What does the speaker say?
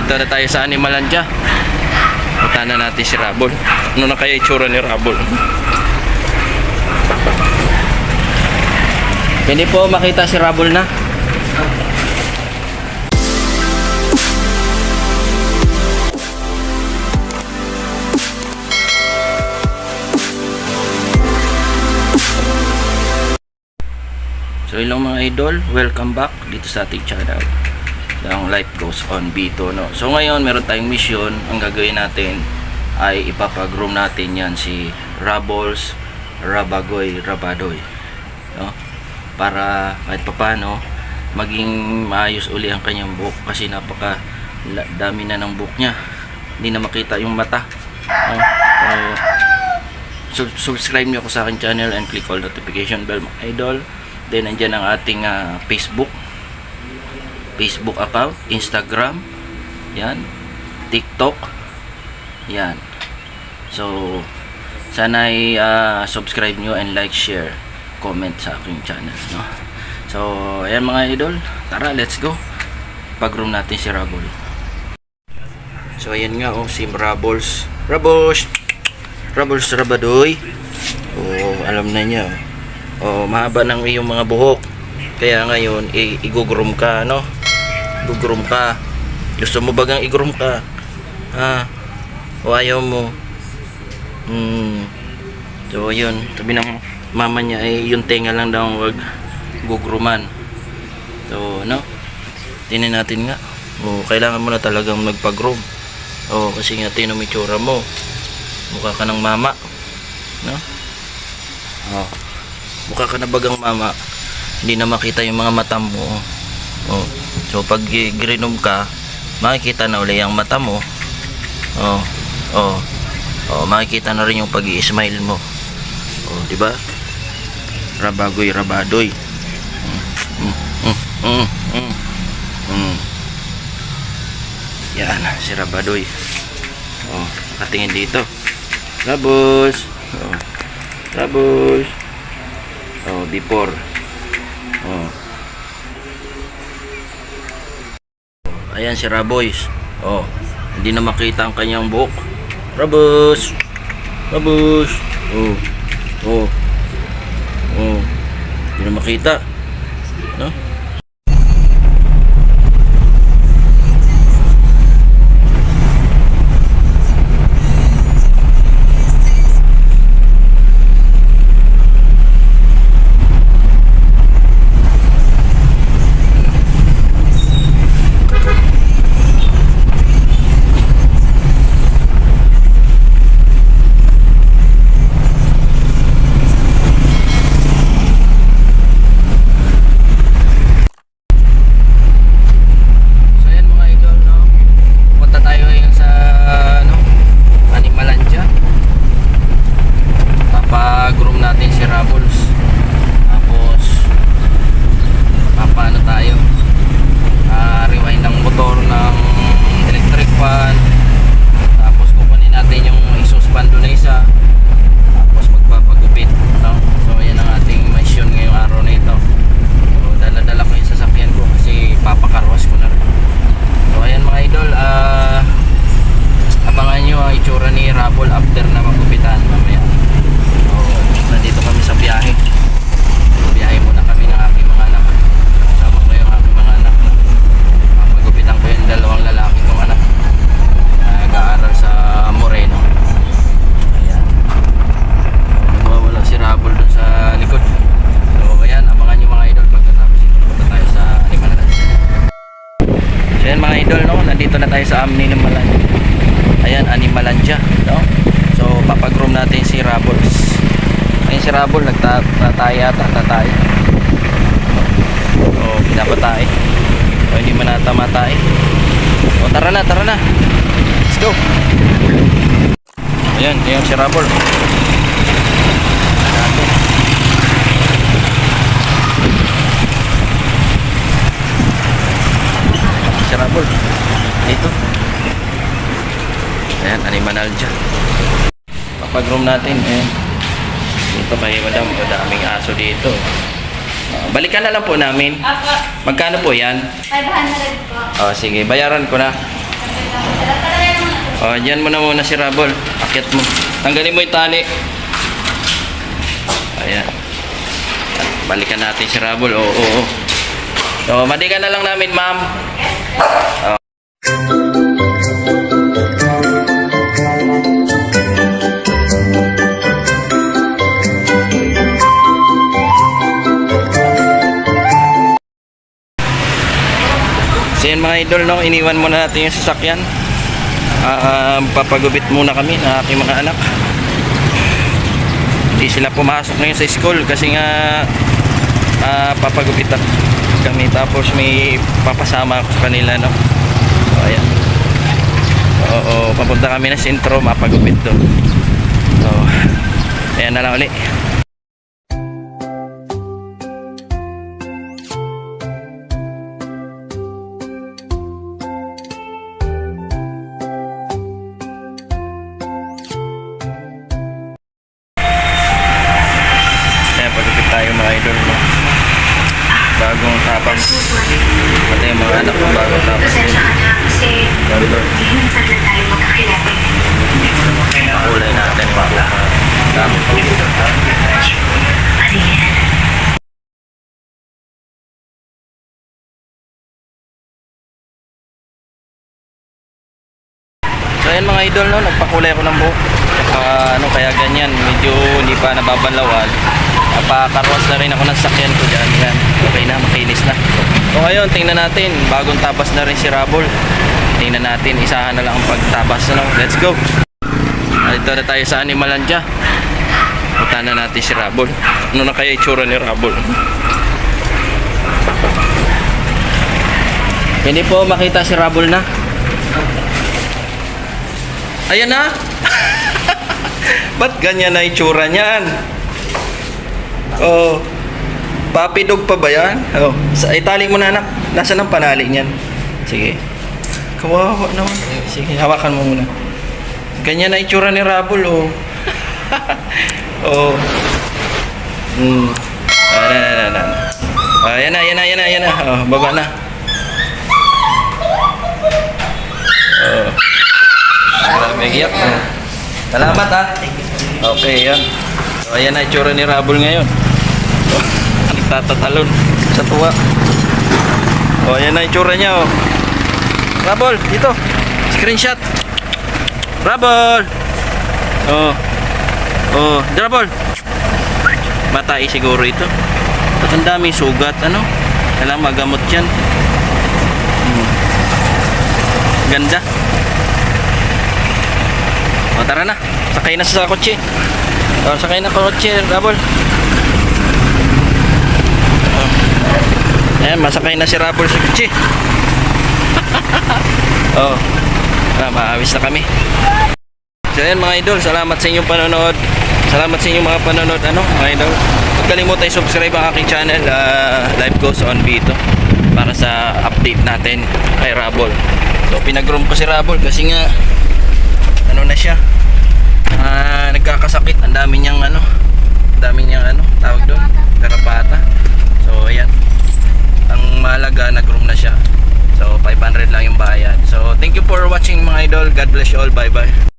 Dito na tayo sa Animalandia. Punta na natin si Rabol. Ano na kaya itsura ni Rabol? Pwede po makita si Rabol na. So hello mga idol, welcome back dito sa ating channel. Ang Life Goes On Bito, no? So ngayon meron tayong mission. Ang gagawin natin ay ipapag-groom natin yan si Rabols Rabagoy Rabadoy, no? Para kahit papano maging maayos uli ang kanyang buhok, kasi napaka dami na ng buhok niya, hindi na makita yung mata, no? Subscribe niyo ako sa aking channel and click all notification bell mga idol. Then nandiyan ang ating Facebook account, Instagram, yan, TikTok, yan. So sana ay subscribe nyo and like, share, comment sa aking channel, no? So ayan mga idol, tara let's go, pag-room natin si Rabol. So ayan nga, oh, si Rabols Rabadoy. Oh, alam na niya. Oh, mahaba ng iyong mga buhok. Kaya ngayon, i-groom ka, no? I-groom ka. Gusto mo bagang i-groom ka? Ha? O ayaw mo? So, yun. Sabi ng mama niya, ay yung tenga lang daw wag gugrooman. So, no? Tingnan natin nga. O, kailangan mo na talagang magpag-groom. O, kasi nga, tinumitsura mo. Mukha ka ng mama. No? O. Mukha ka na bagang mama, hindi na makita yung mga mata mo. Oh. So pag grinom ka, makikita na uli yung mata mo. Makikita na rin yung pag-i-smile mo. Oh, di ba? Rabagoy Rabadoy. Yan, si Rabadoy. Oh, nakatingin dito. Rabos. Oh. Rabos. Oh, before. Oh. Ayan si Raboys. Oh, hindi na makita ang kanyang buhok. Rabos. Rabos. Oh. Oh. Oh. Hindi na makita. No? After na magupitan mamaya. So, nandito kami sa biyahe. Biyahe muna kami ng aking mga anak. Kasama ko yung aking mga anak. Magupitan ko yung dalawang lalaki kong anak. Nag-aaral sa Moreno. Ayan. Nagwawala si Rabol dun sa likod. So ayan, abangan nyo mga idol pagkatapos ito. Punta tayo sa Animalandia. So ayan mga idol, no? Nandito na tayo sa Animalandia. Ayan, Animalandia, no? So papag-groom natin si Rabols. Ayun si Rabol, nagtatay yata, tatay. O, pinapatay. O, hindi man natamatay. O, tara na, tara na. Let's go. Ayan, ayan si Rabol. Si Rabol. Dito. Ayan, Animalandia. Papag-room natin, ayan. Dito kay madam, madaming aso dito. Balikan na lang po namin. Magkano po yan? 500 po. Oh, sige, bayaran ko na. O, dyan mo na muna si Rabol. Akyat mo. Tanggalin mo yung tali. Ayan. Balikan natin si Rabol. Oo. So, madikan na lang namin, ma'am. So yan mga idol, no? Iniwan muna natin yung sasakyan. Papagupit muna kami ng aking mga anak. Hindi sila pumasok ngayon sa school kasi nga papagupitan kami, tapos may papasama ako sa kanila, no? So ayan. Oo, papunta kami na sentro, mapagupit doon. So ayan na lang ulit. Tayo mga idol, no? Bagong tapos pati yung mga anak ko bagong tapos din. Kulay natin pa dami pa. So ayan mga idol, no? Nagpakulay ako ng buhok. Kaya ganyan, medyo hindi pa nababanlawan. Napakarwas na rin ako ng sakyan ko dyan. Yan. Okay na, makinis na. So ngayon, tingnan natin. Bagong tapas na rin si Rabol. Tingnan natin, isahan na lang ang pagtabas. No? Let's go! Dito na tayo sa Animalandia. Punta na natin si Rabol. Ano na kaya itsura ni Rabol? Hindi po makita si Rabol na. Ayan na! Ba't ganyan na itsura niyan? Oh, papidog pa ba yan? Oh, itali mo na anak. Nasaan ang panali niyan? Sige. Kawawa naman. Sige, hawakan mo muna. Ganyan na itsura ni Rabol, oh. Oh. Yan na. Oh, baba na. Oh. Grabe, giyak. Oh. Salamat, ha. Okay, yan. So, ayan na itsura ni Rabol ngayon. Nagtatatalon sa tuwa. O, ayan na itsura niya, oh. Rabol, dito. Screenshot. Rabol. Oh. Oh, Rabol. Matay siguro ito. At ang daming sugat, ano? Kailangan magamot yan. Ganda. O, tara na. Sakay na sa kotse. O, sakay na kotse, Rabol. Ayan, masakay na si Rabol sa kutsi. Oh, maawis na kami. So ayan mga idol, salamat sa inyong panonood. Salamat sa inyong mga panonood, mga idol. Huwag kalimutan i-subscribe ang aking channel, Life Goes On Vito, para sa update natin kay Rabol. So pinag-room ko si Rabol kasi nga na siya, nagkakasakit. Ang dami niyang tawag doon, garapata. So ayan, ang mahalaga nag-room na siya. So 500 lang yung bayad. So thank you for watching mga idol. God bless you all. Bye bye.